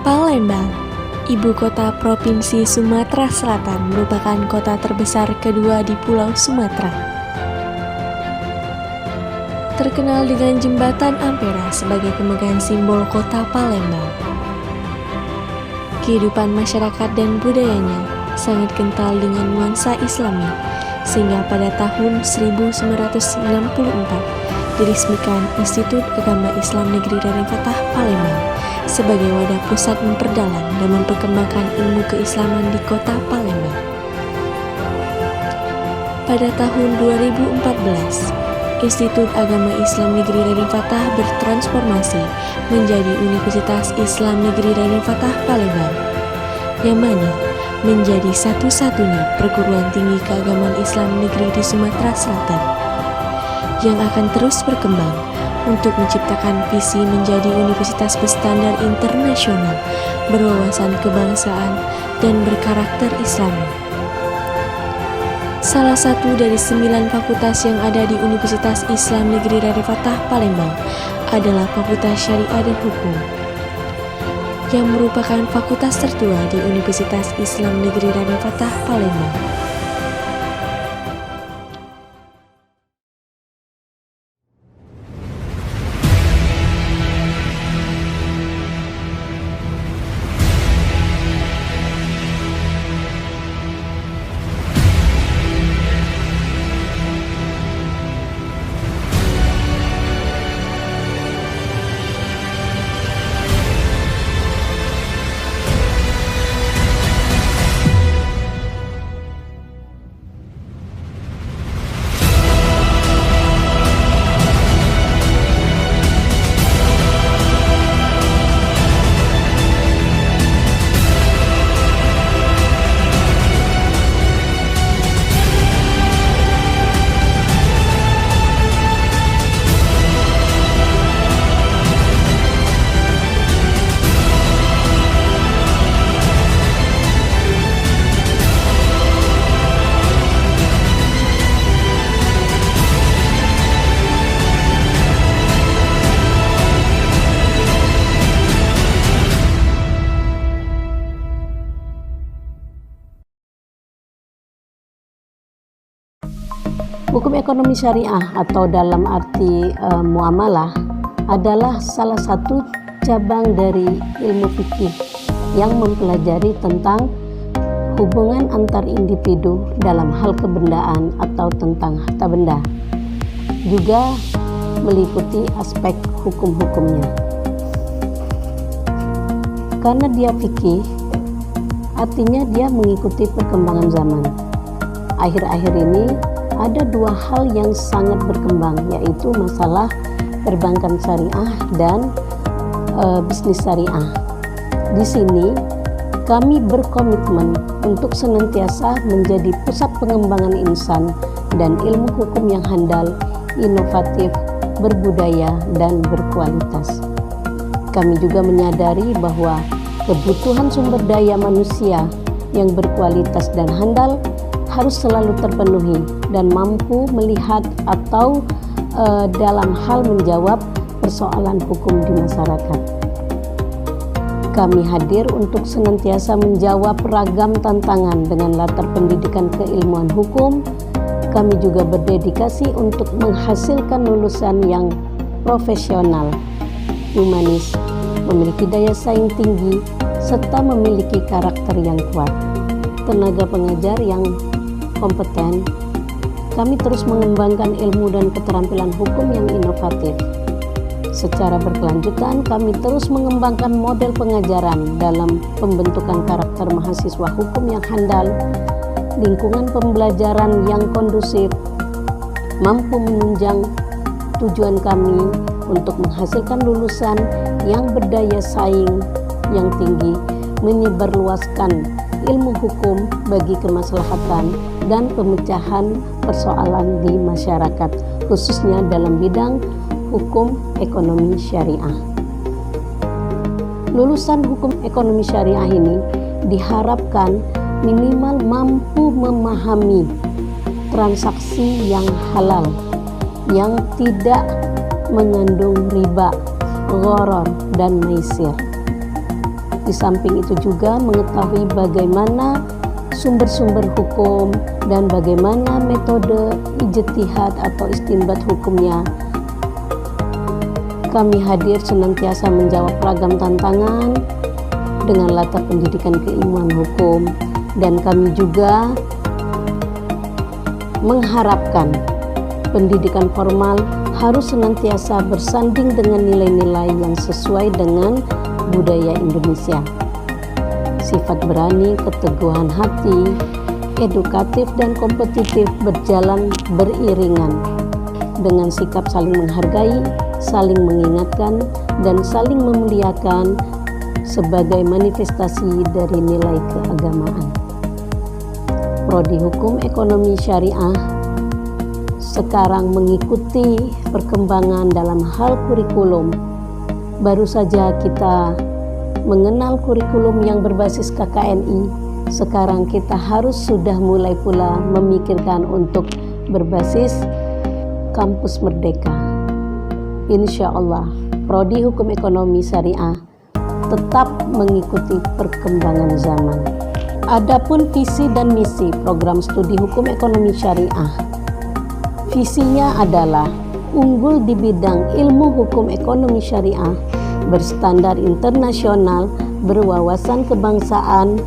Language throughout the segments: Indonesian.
Palembang, ibu kota Provinsi Sumatera Selatan, merupakan kota terbesar kedua di Pulau Sumatera. Terkenal dengan Jembatan Ampera sebagai pemegang simbol kota Palembang. Kehidupan masyarakat dan budayanya sangat kental dengan nuansa Islami, sehingga pada tahun 1994 diresmikan Institut Agama Islam Negeri Raden Fatah Palembang sebagai wadah pusat memperdalam dan memperkembangkan ilmu keislaman di kota Palembang. Pada tahun 2014, Institut Agama Islam Negeri Raden Fatah bertransformasi menjadi Universitas Islam Negeri Raden Fatah Palembang, yang mana menjadi satu-satunya perguruan tinggi keagamaan Islam negeri di Sumatera Selatan yang akan terus berkembang untuk menciptakan visi menjadi universitas berstandar internasional, berwawasan kebangsaan, dan berkarakter Islami. Salah satu dari 9 fakultas yang ada di Universitas Islam Negeri Raden Fatah Palembang adalah Fakultas Syariah dan Hukum, yang merupakan fakultas tertua di Universitas Islam Negeri Raden Fatah Palembang. Hukum ekonomi syariah atau dalam arti muamalah adalah salah satu cabang dari ilmu fikih yang mempelajari tentang hubungan antar individu dalam hal kebendaan atau tentang harta benda. Juga meliputi aspek hukum-hukumnya. Karena dia fikih, artinya dia mengikuti perkembangan zaman. Akhir-akhir ini ada 2 hal yang sangat berkembang, yaitu masalah perbankan syariah dan bisnis syariah. Di sini kami berkomitmen untuk senantiasa menjadi pusat pengembangan insan dan ilmu hukum yang handal, inovatif, berbudaya, dan berkualitas. Kami juga menyadari bahwa kebutuhan sumber daya manusia yang berkualitas dan handal harus selalu terpenuhi dan mampu melihat atau dalam hal menjawab persoalan hukum di masyarakat. Kami hadir untuk senantiasa menjawab ragam tantangan dengan latar pendidikan keilmuan hukum. Kami juga berdedikasi untuk menghasilkan lulusan yang profesional, humanis, memiliki daya saing tinggi, serta memiliki karakter yang kuat. Tenaga pengajar yang kompeten. Kami terus mengembangkan ilmu dan keterampilan hukum yang inovatif. Secara berkelanjutan, kami terus mengembangkan model pengajaran dalam pembentukan karakter mahasiswa hukum yang handal, lingkungan pembelajaran yang kondusif, mampu menunjang tujuan kami untuk menghasilkan lulusan yang berdaya saing yang tinggi, menyebarluaskan ilmu hukum bagi kemaslahatan dan pemecahan persoalan di masyarakat, khususnya dalam bidang hukum ekonomi syariah. Lulusan hukum ekonomi syariah ini diharapkan minimal mampu memahami transaksi yang halal, yang tidak mengandung riba, gharar, dan maisir. Di samping itu juga mengetahui bagaimana sumber-sumber hukum dan bagaimana metode ijtihad atau istinbat hukumnya. Kami hadir senantiasa menjawab ragam tantangan dengan latar pendidikan keilmuan hukum, dan kami juga mengharapkan pendidikan formal harus senantiasa bersanding dengan nilai-nilai yang sesuai dengan budaya Indonesia. Sifat berani, keteguhan hati, edukatif dan kompetitif berjalan beriringan dengan sikap saling menghargai, saling mengingatkan, dan saling memuliakan sebagai manifestasi dari nilai keagamaan. Prodi Hukum Ekonomi Syariah sekarang mengikuti perkembangan dalam hal kurikulum. Baru saja kita mengenal kurikulum yang berbasis KKNI. Sekarang kita harus sudah mulai pula memikirkan untuk berbasis kampus merdeka. Insya Allah, Prodi Hukum Ekonomi Syariah tetap mengikuti perkembangan zaman. Adapun visi dan misi program studi hukum ekonomi syariah. Visinya adalah unggul di bidang ilmu hukum ekonomi syariah, berstandar internasional, berwawasan kebangsaan,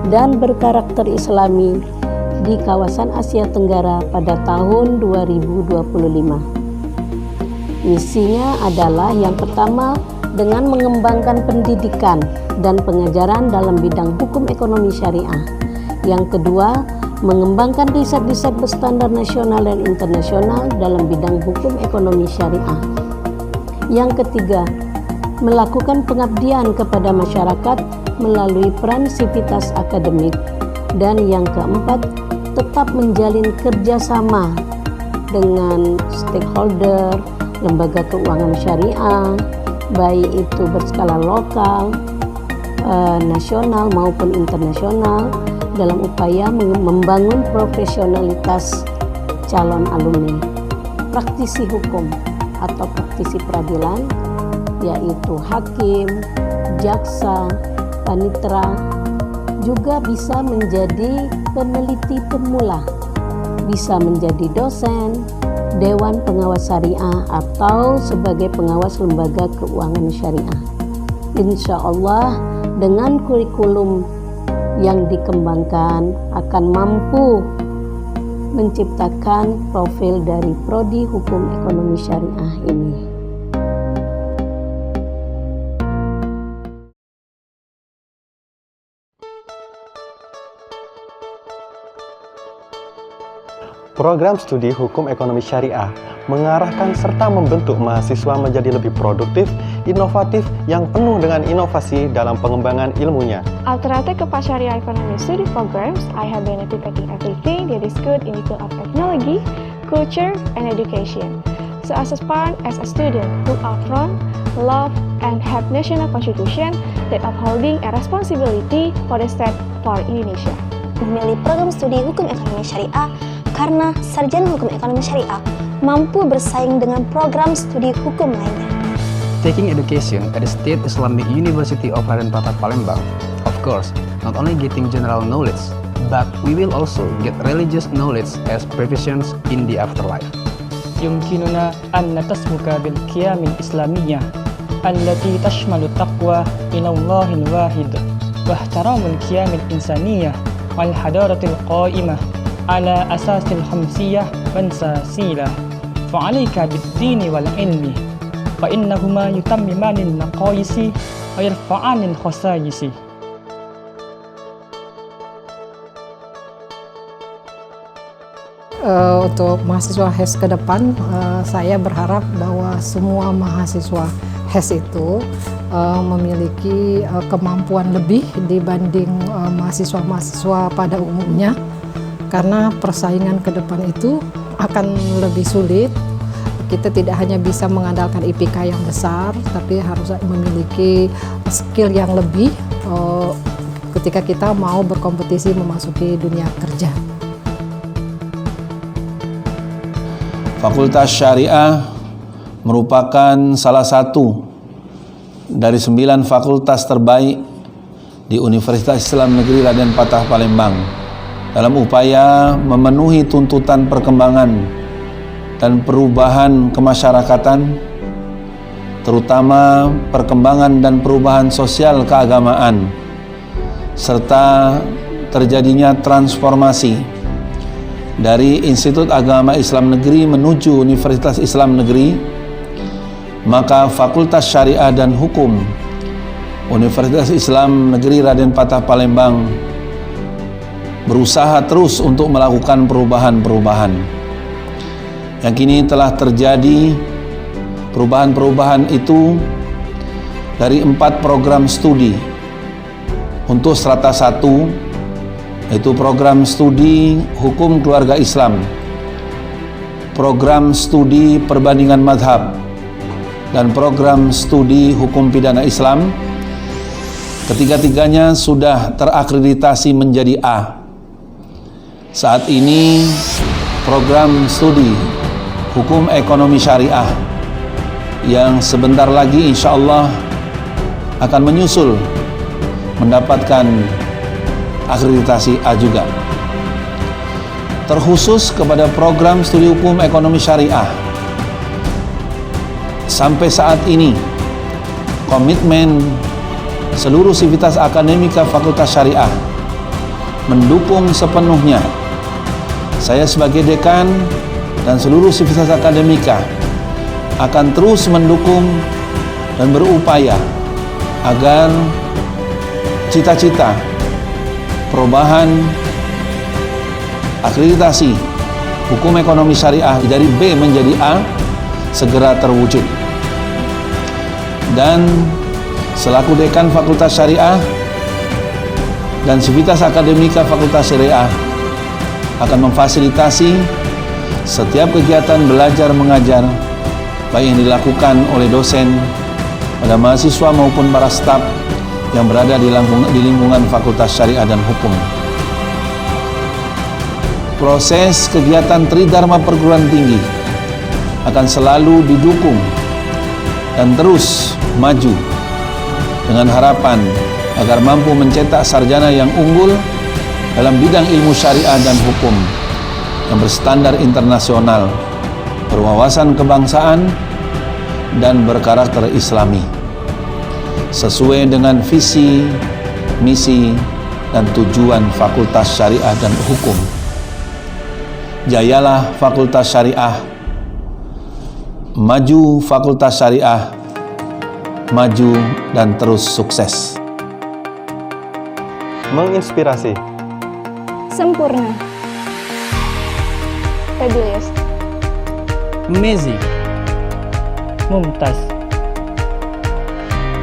dan berkarakter Islami di kawasan Asia Tenggara pada tahun 2025. Misinya adalah yang pertama, dengan mengembangkan pendidikan dan pengajaran dalam bidang hukum ekonomi syariah. Yang kedua, mengembangkan riset-riset berstandar nasional dan internasional dalam bidang hukum ekonomi syariah. Yang ketiga, melakukan pengabdian kepada masyarakat melalui peran sivitas akademik. Dan yang keempat, tetap menjalin kerjasama dengan stakeholder, lembaga keuangan syariah, baik itu berskala lokal, nasional maupun internasional, dalam upaya membangun profesionalitas calon alumni. Praktisi hukum atau praktisi peradilan, yaitu hakim, jaksa, panitera, juga bisa menjadi peneliti pemula, bisa menjadi dosen, Dewan Pengawas Syariah, atau sebagai pengawas lembaga keuangan syariah. Insya Allah dengan kurikulum yang dikembangkan akan mampu menciptakan profil dari Prodi Hukum Ekonomi Syariah ini. Program studi hukum ekonomi syariah mengarahkan serta membentuk mahasiswa menjadi lebih produktif, inovatif, yang penuh dengan inovasi dalam pengembangan ilmunya. Alternative Kepas Syariah Economy Study Programs, I have benefited in everything that is good in the field of technology, culture, and education. So as a parent, as a student who upfront, love, and have national constitution that upholding a responsibility for the state for Indonesia. Memilih program studi hukum ekonomi syariah karena sarjana hukum ekonomi syariah mampu bersaing dengan program studi hukum lainnya. Taking education at the State Islamic University of Raden Patah Palembang, of course, not only getting general knowledge, but we will also get religious knowledge as provisions in the afterlife. يمكننا أن نتسمك بالقيم الإسلامية التي تشمل التقوى إلى الله الواحد واحترام القيم الإنسانية والحضارة القائمة على أساس الخمسية والساسية فعليك بالدين والعلم فإنهما يتممان النقائص ويرفعان الخصائص. Untuk mahasiswa HES ke depan, saya berharap bahwa semua mahasiswa HES itu memiliki kemampuan lebih dibanding mahasiswa-mahasiswa pada umumnya, karena persaingan ke depan itu akan lebih sulit. Kita tidak hanya bisa mengandalkan IPK yang besar, tapi harus memiliki skill yang lebih ketika kita mau berkompetisi memasuki dunia kerja. Fakultas Syariah merupakan salah satu dari 9 fakultas terbaik di Universitas Islam Negeri Raden Patah Palembang dalam upaya memenuhi tuntutan perkembangan dan perubahan kemasyarakatan, terutama perkembangan dan perubahan sosial keagamaan, serta terjadinya transformasi dari Institut Agama Islam Negeri menuju Universitas Islam Negeri, maka Fakultas Syariah dan Hukum Universitas Islam Negeri Raden Patah Palembang berusaha terus untuk melakukan perubahan-perubahan. Yang kini telah terjadi perubahan-perubahan itu dari 4 program studi untuk strata 1, yaitu program studi Hukum Keluarga Islam, program studi Perbandingan Mazhab, dan program studi Hukum Pidana Islam. Ketiga-tiganya sudah terakreditasi menjadi A. Saat ini program studi Hukum Ekonomi Syariah yang sebentar lagi insya Allah akan menyusul mendapatkan akreditasi A juga. Terkhusus kepada program studi Hukum Ekonomi Syariah, sampai saat ini komitmen seluruh sivitas akademika Fakultas Syariah mendukung sepenuhnya. Saya sebagai dekan dan seluruh sivitas akademika akan terus mendukung dan berupaya agar cita-cita perubahan akreditasi Hukum Ekonomi Syariah dari B menjadi A segera terwujud. Dan selaku dekan Fakultas Syariah dan sivitas akademika Fakultas Syariah akan memfasilitasi setiap kegiatan belajar mengajar baik yang dilakukan oleh dosen pada mahasiswa maupun para staf yang berada di lingkungan Fakultas Syariah dan Hukum. Proses kegiatan Tridharma Perguruan Tinggi akan selalu didukung dan terus maju dengan harapan agar mampu mencetak sarjana yang unggul dalam bidang ilmu syariah dan hukum yang berstandar internasional, berwawasan kebangsaan, dan berkarakter Islami, sesuai dengan visi, misi, dan tujuan Fakultas Syariah dan Hukum. Jayalah Fakultas Syariah, maju Fakultas Syariah, maju dan terus sukses. Menginspirasi, Sempurna. Fabulous. Amazing. Mumtaz.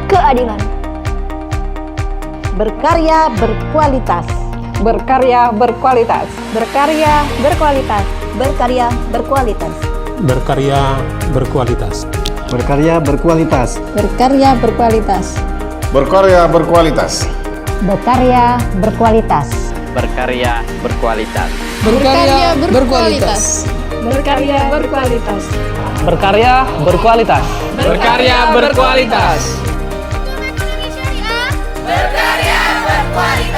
Keadilan. Berkarya berkualitas. Berkarya berkualitas. Berkarya berkualitas. Berkarya berkualitas. Berkarya berkualitas. berkarya berkualitas, Berkarya berkualitas. Berkarya berkualitas. Berkarya berkualitas. Berkarya berkualitas. Berkarya berkualitas. Berkarya berkualitas. Berkarya berkualitas. Berkarya berkualitas. Berkarya berkualitas.